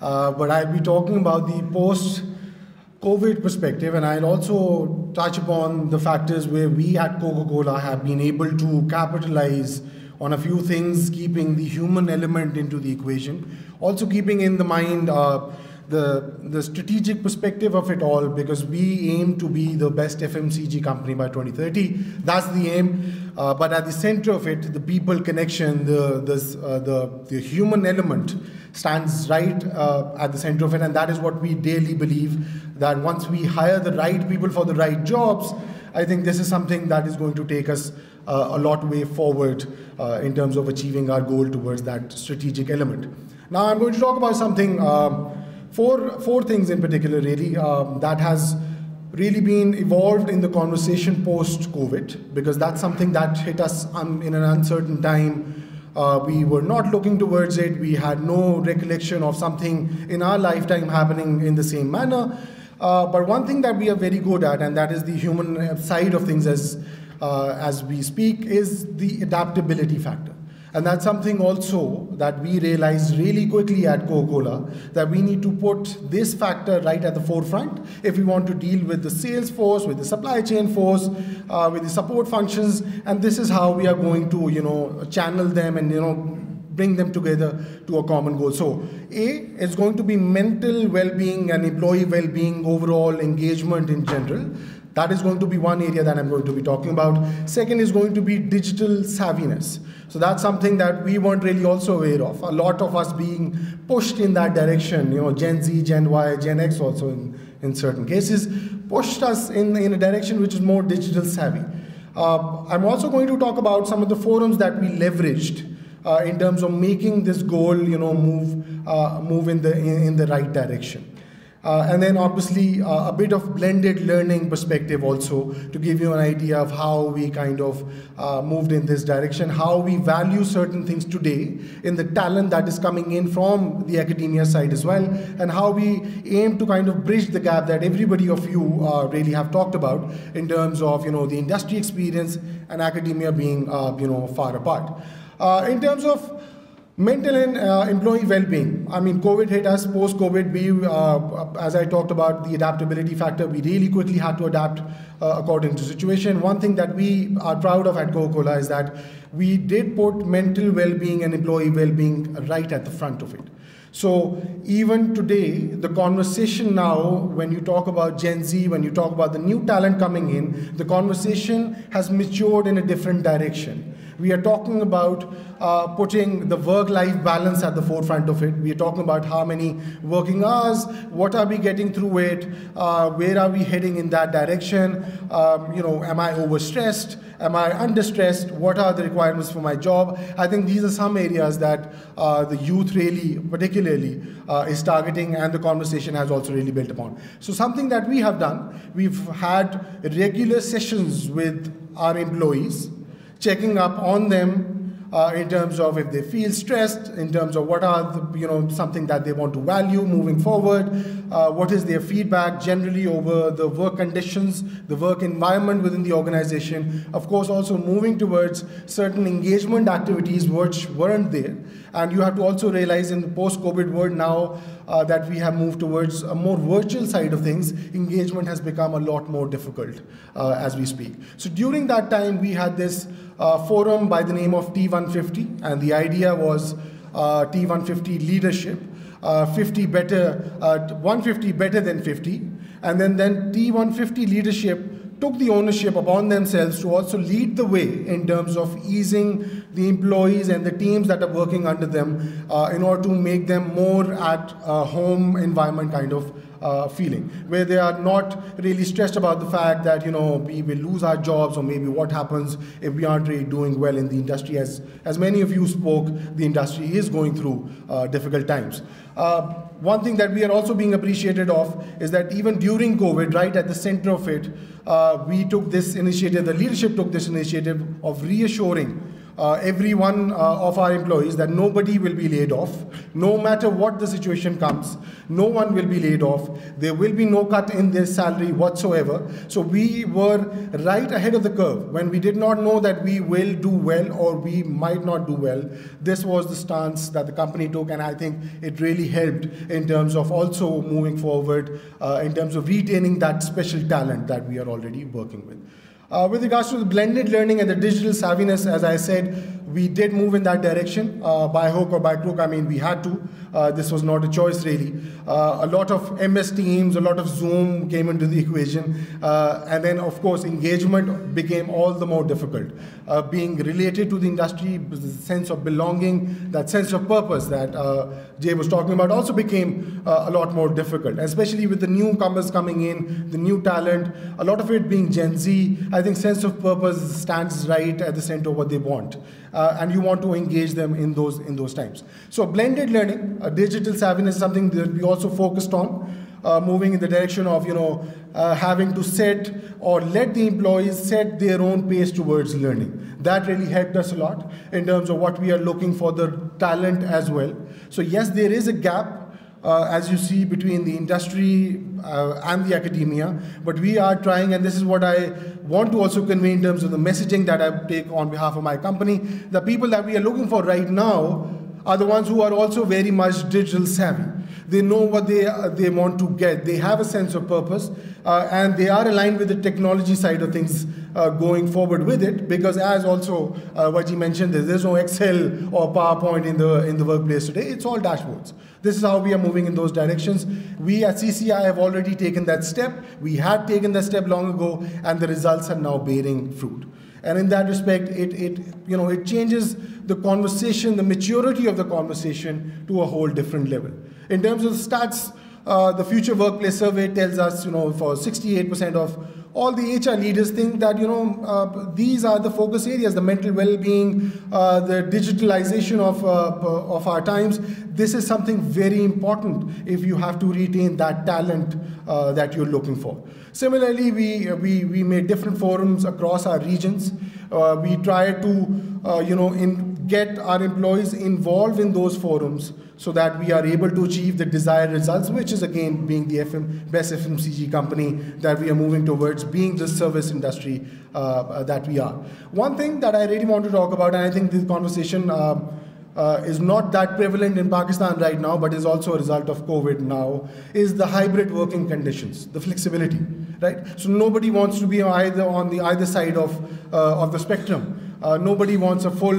but I'll be talking about the post-COVID perspective, and I'll also touch upon the factors where we at Coca-Cola have been able to capitalize on a few things, keeping the human element into the equation, also keeping in the mind the strategic perspective of it all, because we aim to be the best FMCG company by 2030. That's the aim. But at the center of it, the people connection, the human element stands right at the center of it, and that is what we daily believe, that once we hire the right people for the right jobs, I think this is something that is going to take us a lot way forward in terms of achieving our goal towards that strategic element. Now I'm going to talk about something, four things in particular really, that has really been evolved in the conversation post-COVID, because that's something that hit us in an uncertain time. We were not looking towards it. We had no recollection of something in our lifetime happening in the same manner. But one thing that we are very good at, and that is the human side of things as we speak, is the adaptability factor. And that's something also that we realized really quickly at Coca-Cola, that we need to put this factor right at the forefront if we want to deal with the sales force, with the supply chain force, with the support functions. And this is how we are going to, channel them and, bring them together to a common goal. So A is going to be mental well-being and employee well-being, overall engagement in general. That is going to be one area that I'm going to be talking about. Second is going to be digital savviness. So that's something that we weren't really also aware of. A lot of us being pushed in that direction, Gen Z, Gen Y, Gen X also in certain cases, pushed us in a direction which is more digital savvy. I'm also going to talk about some of the forums that we leveraged in terms of making this goal, move in the right direction. And then obviously a bit of blended learning perspective also, to give you an idea of how we kind of moved in this direction, how we value certain things today in the talent that is coming in from the academia side as well, and how we aim to kind of bridge the gap that everybody of you really have talked about in terms of the industry experience and academia being far apart. In terms of mental and employee well-being, COVID hit us. Post-COVID, we, as I talked about the adaptability factor, we really quickly had to adapt according to situation. One thing that we are proud of at Coca-Cola is that we did put mental well-being and employee well-being right at the front of it. So even today, the conversation now, when you talk about Gen Z, when you talk about the new talent coming in, the conversation has matured in a different direction. We are talking about putting the work-life balance at the forefront of it. We are talking about how many working hours, what are we getting through it, where are we heading in that direction, am I overstressed, am I understressed, what are the requirements for my job. I think these are some areas that the youth really, particularly, is targeting, and the conversation has also really built upon. So something that we have done, we've had regular sessions with our employees, checking up on them in terms of if they feel stressed, in terms of what are the, something that they want to value moving forward, what is their feedback generally over the work conditions, the work environment within the organization. Of course, also moving towards certain engagement activities which weren't there. And you have to also realize in the post-COVID world now that we have moved towards a more virtual side of things, engagement has become a lot more difficult as we speak. So during that time, we had this forum by the name of T150, and the idea was T150 leadership, 150 better than 50, and then T150 leadership took the ownership upon themselves to also lead the way in terms of easing the employees and the teams that are working under them in order to make them more at a home environment kind of feeling, where they are not really stressed about the fact that we will lose our jobs, or maybe what happens if we aren't really doing well in the industry. As many of you spoke, the industry is going through difficult times. One thing that we are also being appreciated of is that even during COVID, right at the center of it, we took this initiative, the leadership took this initiative of reassuring every one of our employees that nobody will be laid off. No matter what the situation comes, no one will be laid off. There will be no cut in their salary whatsoever. So we were right ahead of the curve. When we did not know that we will do well or we might not do well, this was the stance that the company took, and I think it really helped in terms of also moving forward, in terms of retaining that special talent that we are already working with. With regards to the blended learning and the digital savviness, as I said, we did move in that direction by hook or by crook. I mean, we had to. This was not a choice, really. A lot of MS Teams, a lot of Zoom came into the equation. And then, of course, engagement became all the more difficult. Being related to the industry, the sense of belonging, that sense of purpose that Jay was talking about also became a lot more difficult, especially with the newcomers coming in, the new talent, a lot of it being Gen Z. I think sense of purpose stands right at the center of what they want. And you want to engage them in those times. So blended learning, digital savviness is something that we also focused on, moving in the direction of having to set or let the employees set their own pace towards learning. That really helped us a lot in terms of what we are looking for the talent as well. So yes, there is a gap, as you see, between the industry and the academia, but we are trying, and this is what I want to also convey in terms of the messaging that I take on behalf of my company. The people that we are looking for right now are the ones who are also very much digital savvy. They know what they want to get. They have a sense of purpose, and they are aligned with the technology side of things going forward with it, because as also Vaji mentioned, there's no Excel or PowerPoint in the workplace today. It's all dashboards. This is how we are moving in those directions. We at CCI have already taken that step. We had taken that step long ago, and the results are now bearing fruit. And in that respect, it changes the conversation, the maturity of the conversation to a whole different level. In terms of stats, the Future Workplace Survey tells us, for 68% of all the HR leaders think that, these are the focus areas: the mental well-being, the digitalization of our times. This is something very important if you have to retain that talent that you're looking for. Similarly, we made different forums across our regions. We try to, get our employees involved in those forums so that we are able to achieve the desired results, which is again being the best FMCG company that we are moving towards, being the service industry that we are. One thing that I really want to talk about, and I think this conversation is not that prevalent in Pakistan right now, but is also a result of COVID now, is the hybrid working conditions, the flexibility, right? So nobody wants to be on the either side of the spectrum. Nobody wants a full,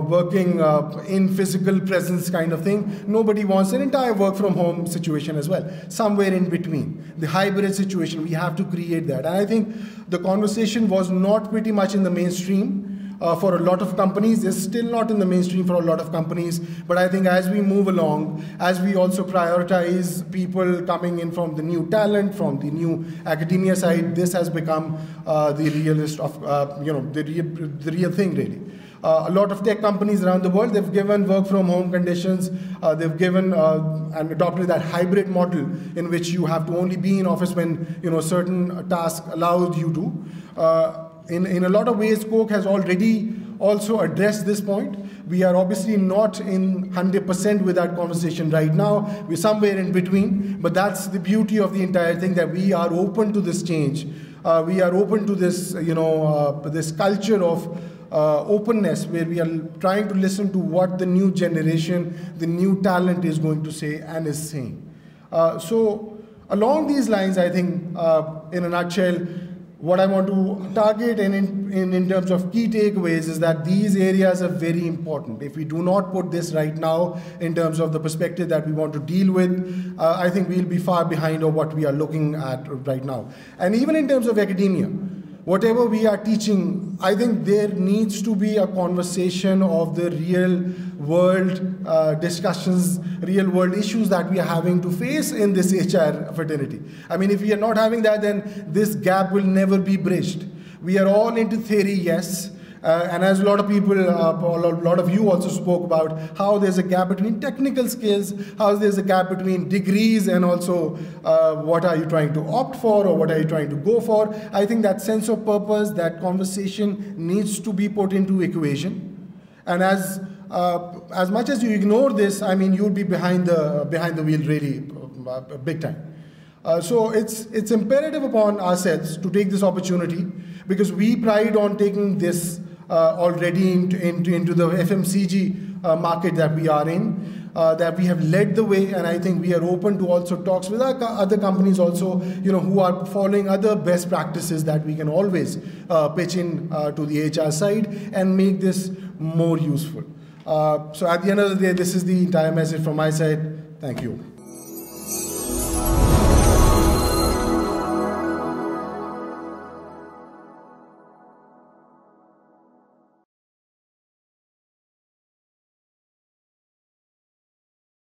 working in physical presence kind of thing. Nobody wants an entire work from home situation as well. Somewhere in between, the hybrid situation, we have to create that. And I think the conversation was not pretty much in the mainstream. For a lot of companies, it's still not in the mainstream for a lot of companies, but I think as we move along, as we also prioritize people coming in from the new talent, from the new academia side, this has become the realist of, the real thing really. A lot of tech companies around the world, they've given work from home conditions, they've given and adopted that hybrid model in which you have to only be in office when certain tasks allowed you to. In a lot of ways, Coke has already also addressed this point. We are obviously not in 100% with that conversation right now. We're somewhere in between, but that's the beauty of the entire thing, that we are open to this change. We are open to this, this culture of openness, where we are trying to listen to what the new generation, the new talent is going to say and is saying. So along these lines, I think, in a nutshell, what I want to target in terms of key takeaways is that these areas are very important. If we do not put this right now in terms of the perspective that we want to deal with, I think we'll be far behind of what we are looking at right now. And even in terms of academia, whatever we are teaching, I think there needs to be a conversation of the real world discussions, real world issues that we are having to face in this HR fraternity. I mean, if we are not having that, then this gap will never be bridged. We are all into theory, yes. And as a lot of people, a lot of you also spoke about how there's a gap between technical skills, how there's a gap between degrees, and also what are you trying to opt for or what are you trying to go for. I think that sense of purpose, that conversation needs to be put into equation. And as much as you ignore this, I mean, you'll be behind the wheel really big time. So it's imperative upon ourselves to take this opportunity, because we pride on taking this already into the FMCG market that we are in, that we have led the way, and I think we are open to also talks with other companies also, who are following other best practices that we can always pitch in to the HR side and make this more useful. So at the end of the day, this is the entire message from my side. Thank you.